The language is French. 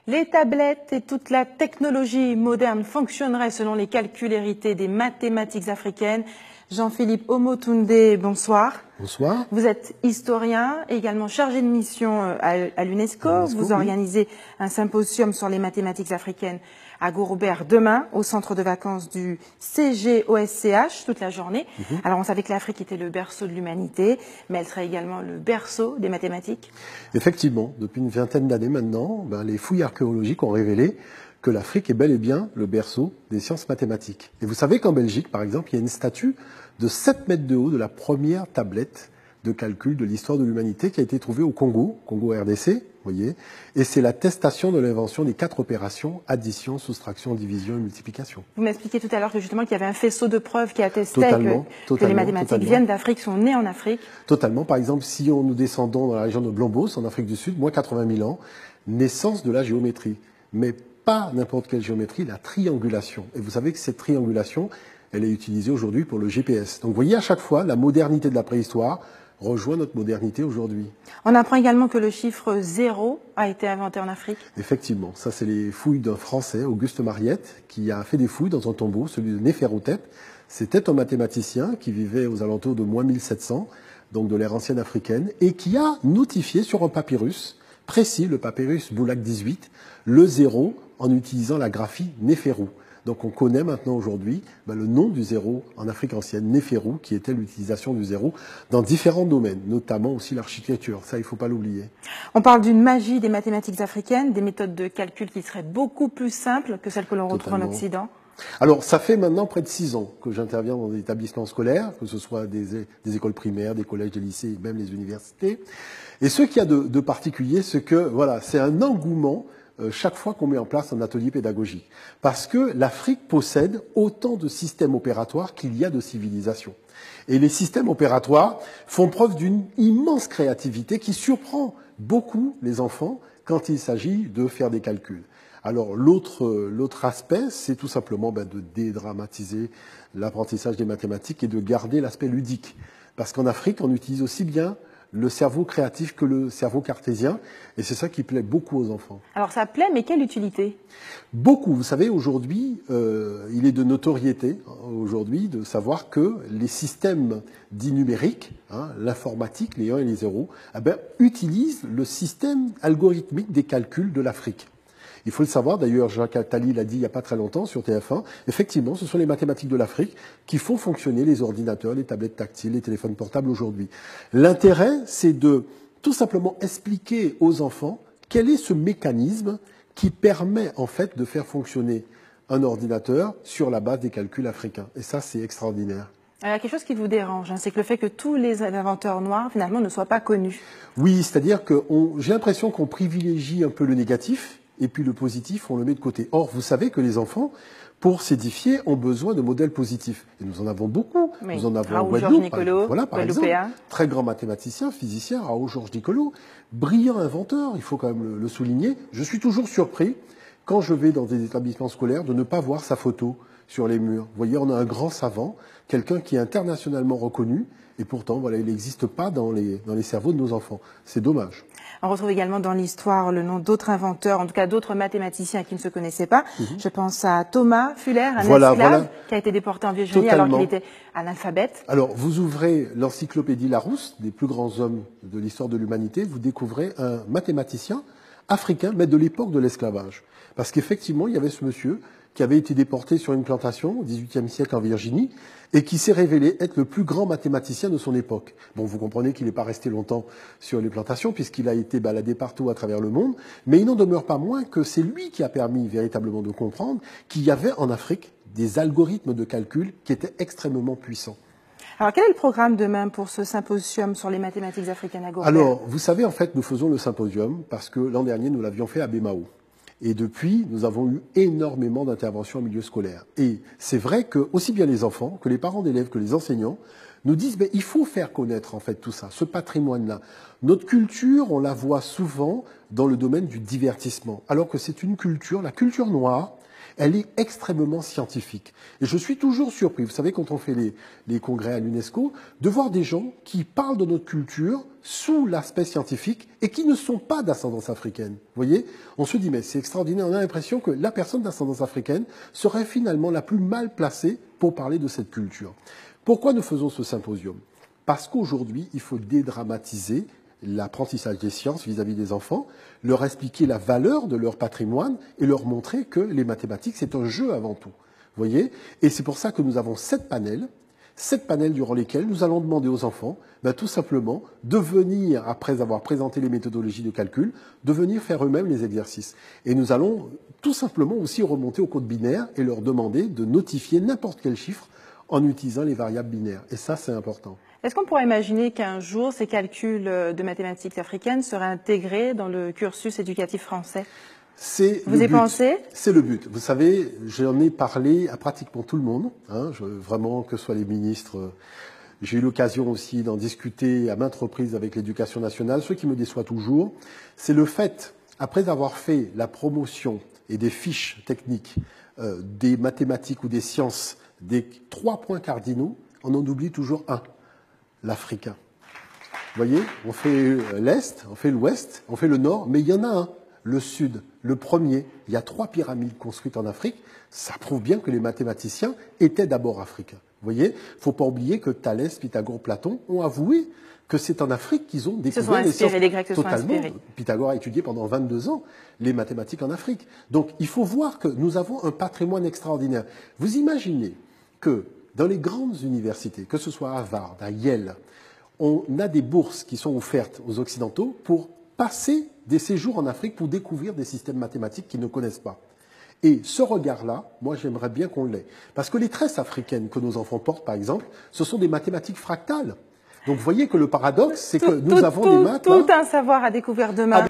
Les tablettes et toute la technologie moderne fonctionneraient selon les calculs hérités des mathématiques africaines. Jean-Philippe Omotunde, bonsoir. Bonsoir. Vous êtes historien, également chargé de mission à l'UNESCO. Vous organisez un symposium sur les mathématiques africaines à Gourber demain, au centre de vacances du CGOSCH, toute la journée. Alors on savait que l'Afrique était le berceau de l'humanité, mais elle serait également le berceau des mathématiques. Effectivement, depuis une vingtaine d'années maintenant, les fouilles archéologiques ont révélé que l'Afrique est bel et bien le berceau des sciences mathématiques. Et vous savez qu'en Belgique, par exemple, il y a une statue de 7 mètres de haut de la première tablette de calcul de l'histoire de l'humanité qui a été trouvée au Congo RDC, voyez, et c'est l'attestation de l'invention des 4 opérations, addition, soustraction, division et multiplication. Vous m'expliquiez tout à l'heure que justement qu'il y avait un faisceau de preuves qui attestait que les mathématiques viennent d'Afrique, sont nées en Afrique. Totalement. Par exemple, si nous descendons dans la région de Blombos, en Afrique du Sud, moins 80 000 ans, naissance de la géométrie. Mais pas n'importe quelle géométrie, la triangulation. Et vous savez que cette triangulation, elle est utilisée aujourd'hui pour le GPS. Donc vous voyez, à chaque fois, la modernité de la préhistoire rejoint notre modernité aujourd'hui. On apprend également que le chiffre 0 a été inventé en Afrique. Effectivement, ça c'est les fouilles d'un Français, Auguste Mariette, qui a fait des fouilles dans un tombeau, celui de Néferhotep. C'était un mathématicien qui vivait aux alentours de moins 1700, donc de l'ère ancienne africaine, et qui a notifié sur un papyrus précis, le papyrus Boulak 18, le 0 en utilisant la graphie Néferou. Donc on connaît maintenant aujourd'hui le nom du zéro en Afrique ancienne, Néferou, qui était l'utilisation du zéro dans différents domaines, notamment aussi l'architecture. Ça, il ne faut pas l'oublier. On parle d'une magie des mathématiques africaines, des méthodes de calcul qui seraient beaucoup plus simples que celles que l'on retrouve en Occident. Alors, ça fait maintenant près de 6 ans que j'interviens dans des établissements scolaires, que ce soit des écoles primaires, des collèges, des lycées, même les universités. Et ce qu'il y a de particulier, c'est que voilà, c'est un engouement chaque fois qu'on met en place un atelier pédagogique. Parce que l'Afrique possède autant de systèmes opératoires qu'il y a de civilisations. Et les systèmes opératoires font preuve d'une immense créativité qui surprend beaucoup les enfants quand il s'agit de faire des calculs. Alors l'autre aspect, c'est tout simplement de dédramatiser l'apprentissage des mathématiques et de garder l'aspect ludique. Parce qu'en Afrique, on utilise aussi bien le cerveau créatif que le cerveau cartésien, et c'est ça qui plaît beaucoup aux enfants. Alors ça plaît, mais quelle utilité? Beaucoup. Vous savez, aujourd'hui, il est de notoriété, aujourd'hui, de savoir que les systèmes dits numériques, l'informatique, les 1 et les 0, utilisent le système algorithmique des calculs de l'Afrique. Il faut le savoir, d'ailleurs, Jacques Attali l'a dit il n'y a pas très longtemps sur TF1, effectivement, ce sont les mathématiques de l'Afrique qui font fonctionner les ordinateurs, les tablettes tactiles, les téléphones portables aujourd'hui. L'intérêt, c'est de tout simplement expliquer aux enfants quel est ce mécanisme qui permet en fait de faire fonctionner un ordinateur sur la base des calculs africains. Et ça, c'est extraordinaire. Il y a quelque chose qui vous dérange, c'est que le fait que tous les inventeurs noirs, finalement, ne soient pas connus. Oui, c'est-à-dire que j'ai l'impression qu'on privilégie un peu le négatif, et puis le positif, on le met de côté. Or, vous savez que les enfants, pour s'édifier, ont besoin de modèles positifs. Et nous en avons beaucoup. Oui. Nous en avons Raoul Georges Nicolo, par exemple, très grand mathématicien, physicien, Raoul Georges Nicolo, brillant inventeur, il faut quand même le souligner. Je suis toujours surpris, quand je vais dans des établissements scolaires, de ne pas voir sa photo sur les murs. Vous voyez, on a un grand savant, quelqu'un qui est internationalement reconnu, et pourtant, voilà, il n'existe pas dans les cerveaux de nos enfants. C'est dommage. On retrouve également dans l'histoire le nom d'autres inventeurs, en tout cas d'autres mathématiciens qui ne se connaissaient pas. Je pense à Thomas Fuller, un esclave qui a été déporté en Virginie alors qu'il était analphabète. Alors, vous ouvrez l'encyclopédie Larousse, des plus grands hommes de l'histoire de l'humanité, vous découvrez un mathématicien africain, mais de l'époque de l'esclavage. Parce qu'effectivement, il y avait ce monsieur qui avait été déporté sur une plantation au XVIIIe siècle en Virginie et qui s'est révélé être le plus grand mathématicien de son époque. Bon, vous comprenez qu'il n'est pas resté longtemps sur les plantations puisqu'il a été baladé partout à travers le monde, mais il n'en demeure pas moins que c'est lui qui a permis véritablement de comprendre qu'il y avait en Afrique des algorithmes de calcul qui étaient extrêmement puissants. Alors, quel est le programme demain pour ce symposium sur les mathématiques africaines à Gourber? Alors, vous savez, en fait, nous faisons le symposium parce que l'an dernier, nous l'avions fait à Bémao. Et depuis, nous avons eu énormément d'interventions en milieu scolaire. Et c'est vrai que aussi bien les enfants, que les parents d'élèves, que les enseignants nous disent il faut faire connaître en fait tout ça, ce patrimoine-là. Notre culture, on la voit souvent dans le domaine du divertissement, alors que c'est une culture, la culture noire, elle est extrêmement scientifique. Et je suis toujours surpris, vous savez, quand on fait les congrès à l'UNESCO, de voir des gens qui parlent de notre culture sous l'aspect scientifique et qui ne sont pas d'ascendance africaine. Vous voyez, on se dit, mais c'est extraordinaire, on a l'impression que la personne d'ascendance africaine serait finalement la plus mal placée pour parler de cette culture. Pourquoi nous faisons ce symposium? Parce qu'aujourd'hui, il faut dédramatiser l'apprentissage des sciences vis-à-vis des enfants, leur expliquer la valeur de leur patrimoine et leur montrer que les mathématiques, c'est un jeu avant tout. Vous voyez? Et c'est pour ça que nous avons 7 panels durant lesquels nous allons demander aux enfants, tout simplement, de venir, après avoir présenté les méthodologies de calcul, de venir faire eux-mêmes les exercices. Et nous allons tout simplement aussi remonter au code binaire et leur demander de notifier n'importe quel chiffre en utilisant les variables binaires. Et ça, c'est important. Est-ce qu'on pourrait imaginer qu'un jour, ces calculs de mathématiques africaines seraient intégrés dans le cursus éducatif français? Vous y pensez? C'est le but. Vous savez, j'en ai parlé à pratiquement tout le monde, vraiment, que ce soit les ministres. J'ai eu l'occasion aussi d'en discuter à maintes reprises avec l'éducation nationale. Ce qui me déçoit toujours, c'est le fait, après avoir fait la promotion et des fiches techniques des mathématiques ou des sciences, des 3 points cardinaux, on en oublie toujours un, l'africain. Vous voyez, on fait l'Est, on fait l'Ouest, on fait le Nord, mais il y en a un, le Sud, le premier. Il y a 3 pyramides construites en Afrique. Ça prouve bien que les mathématiciens étaient d'abord africains. Vous voyez, il ne faut pas oublier que Thalès, Pythagore, Platon ont avoué que c'est en Afrique qu'ils ont découvert les sciences. Les Grecs se sont inspirés. Pythagore a étudié pendant 22 ans les mathématiques en Afrique. Donc il faut voir que nous avons un patrimoine extraordinaire. Vous imaginez que dans les grandes universités, que ce soit à Harvard, à Yale, on a des bourses qui sont offertes aux Occidentaux pour passer des séjours en Afrique pour découvrir des systèmes mathématiques qu'ils ne connaissent pas. Et ce regard-là, moi j'aimerais bien qu'on l'ait. Parce que les tresses africaines que nos enfants portent, par exemple, ce sont des mathématiques fractales. Donc vous voyez que le paradoxe, c'est que nous avons des maths... Tout un savoir à découvrir demain.